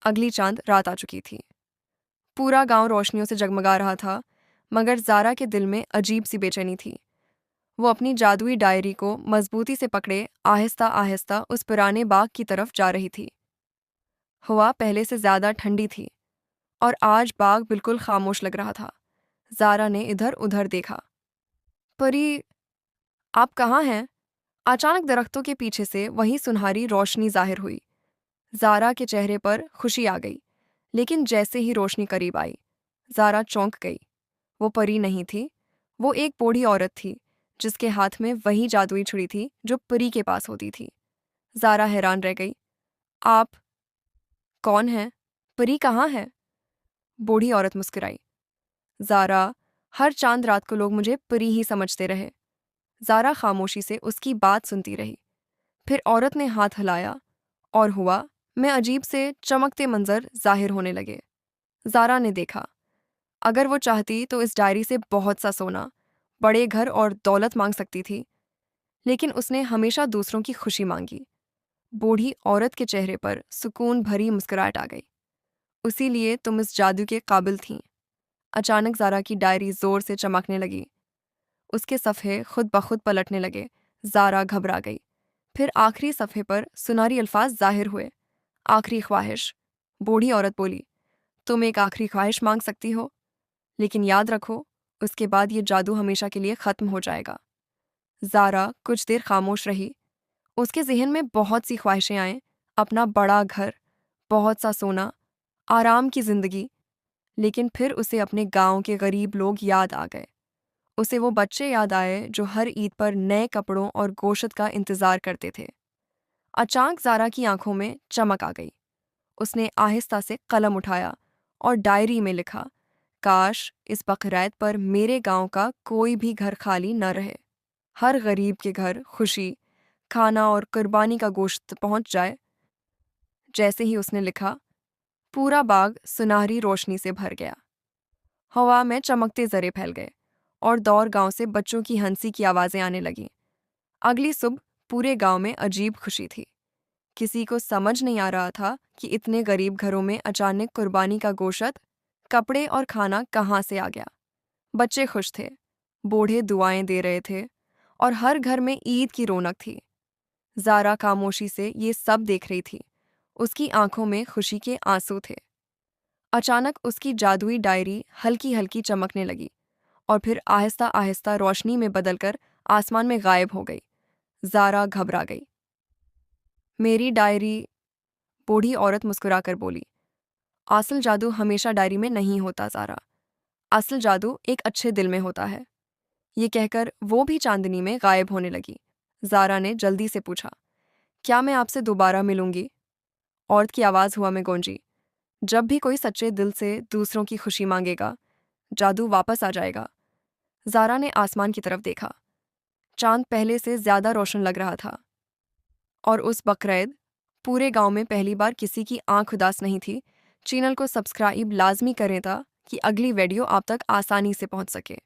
अगली चांद रात आ चुकी थी। पूरा गांव रोशनियों से जगमगा रहा था, मगर ज़ारा के दिल में अजीब सी बेचैनी थी। वो अपनी जादुई डायरी को मजबूती से पकड़े आहिस्ता आहिस्ता उस पुराने बाग की तरफ जा रही थी। हवा पहले से ज़्यादा ठंडी थी और आज बाग बिल्कुल खामोश लग रहा था। ज़ारा ने इधर उधर देखा। परी, आप कहाँ हैं? अचानक दरख्तों के पीछे से वही सुनहरी रोशनी जाहिर हुई। ज़ारा के चेहरे पर खुशी आ गई, लेकिन जैसे ही रोशनी करीब आई, ज़ारा चौंक गई। वो परी नहीं थी, वो एक बूढ़ी औरत थी, जिसके हाथ में वही जादुई छुरी थी जो परी के पास होती थी। ज़ारा हैरान रह गई। आप कौन हैं? परी कहाँ है? बूढ़ी औरत मुस्कुराई। ज़ारा, हर चांद रात को लोग मुझे परी ही समझते रहे। ज़ारा खामोशी से उसकी बात सुनती रही। फिर औरत ने हाथ हिलाया और हुआ में अजीब से चमकते मंजर जाहिर होने लगे। ज़ारा ने देखा, अगर वो चाहती तो इस डायरी से बहुत सा सोना, बड़े घर और दौलत मांग सकती थी, लेकिन उसने हमेशा दूसरों की खुशी मांगी। बूढ़ी औरत के चेहरे पर सुकून भरी मुस्कुराहट आ गई। उसी लिए तुम इस जादू के काबिल थीं। अचानक ज़ारा की डायरी जोर से चमकने लगी। उसके सफ़े खुद ब खुद पलटने लगे। ज़ारा घबरा गई। फिर आखिरी सफ़े पर सुनहरी अल्फाज जाहिर हुए। आखिरी ख्वाहिश। बूढ़ी औरत बोली, तुम एक आखिरी ख्वाहिश मांग सकती हो, लेकिन याद रखो, उसके बाद ये जादू हमेशा के लिए ख़त्म हो जाएगा। ज़ारा कुछ देर खामोश रही। उसके जहन में बहुत सी ख्वाहिशें आएँ, अपना बड़ा घर, बहुत सा सोना, आराम की ज़िंदगी, लेकिन फिर उसे अपने गांव के गरीब लोग याद आ गए। उसे वो बच्चे याद आए जो हर ईद पर नए कपड़ों और गोश्त का इंतज़ार करते थे। अचानक ज़ारा की आंखों में चमक आ गई। उसने आहिस्ता से कलम उठाया और डायरी में लिखा, काश इस बकरीद पर मेरे गांव का कोई भी घर खाली न रहे। हर गरीब के घर खुशी, खाना और कुर्बानी का गोश्त पहुंच जाए। जैसे ही उसने लिखा, पूरा बाग सुनहरी रोशनी से भर गया। हवा में चमकते जरे फैल गए और दौर गांव से बच्चों की हंसी की आवाज़ें आने लगीं। अगली सुबह पूरे गांव में अजीब खुशी थी। किसी को समझ नहीं आ रहा था कि इतने गरीब घरों में अचानक कुर्बानी का गोश्त, कपड़े और खाना कहाँ से आ गया। बच्चे खुश थे, बूढ़े दुआएं दे रहे थे और हर घर में ईद की रौनक थी। ज़ारा खामोशी से ये सब देख रही थी। उसकी आंखों में खुशी के आंसू थे। अचानक उसकी जादुई डायरी हल्की हल्की चमकने लगी और फिर आहिस्ता आहिस्ता रोशनी में बदलकर आसमान में गायब हो गई। ज़ारा घबरा गई। मेरी डायरी, बूढ़ी औरत मुस्कुराकर बोली, असल जादू हमेशा डायरी में नहीं होता ज़ारा। असल जादू एक अच्छे दिल में होता है। ये कहकर वो भी चांदनी में गायब होने लगी। ज़ारा ने जल्दी से पूछा, क्या मैं आपसे दोबारा मिलूंगी? औरत की आवाज़ हुआ में गूंजी, जब भी कोई सच्चे दिल से दूसरों की खुशी मांगेगा, जादू वापस आ जाएगा। ज़ारा ने आसमान की तरफ देखा। चांद पहले से ज़्यादा रोशन लग रहा था और उस बकरीद पूरे गांव में पहली बार किसी की आंख उदास नहीं थी। चैनल को सब्सक्राइब लाजमी करें ताकि अगली वीडियो आप तक आसानी से पहुंच सके।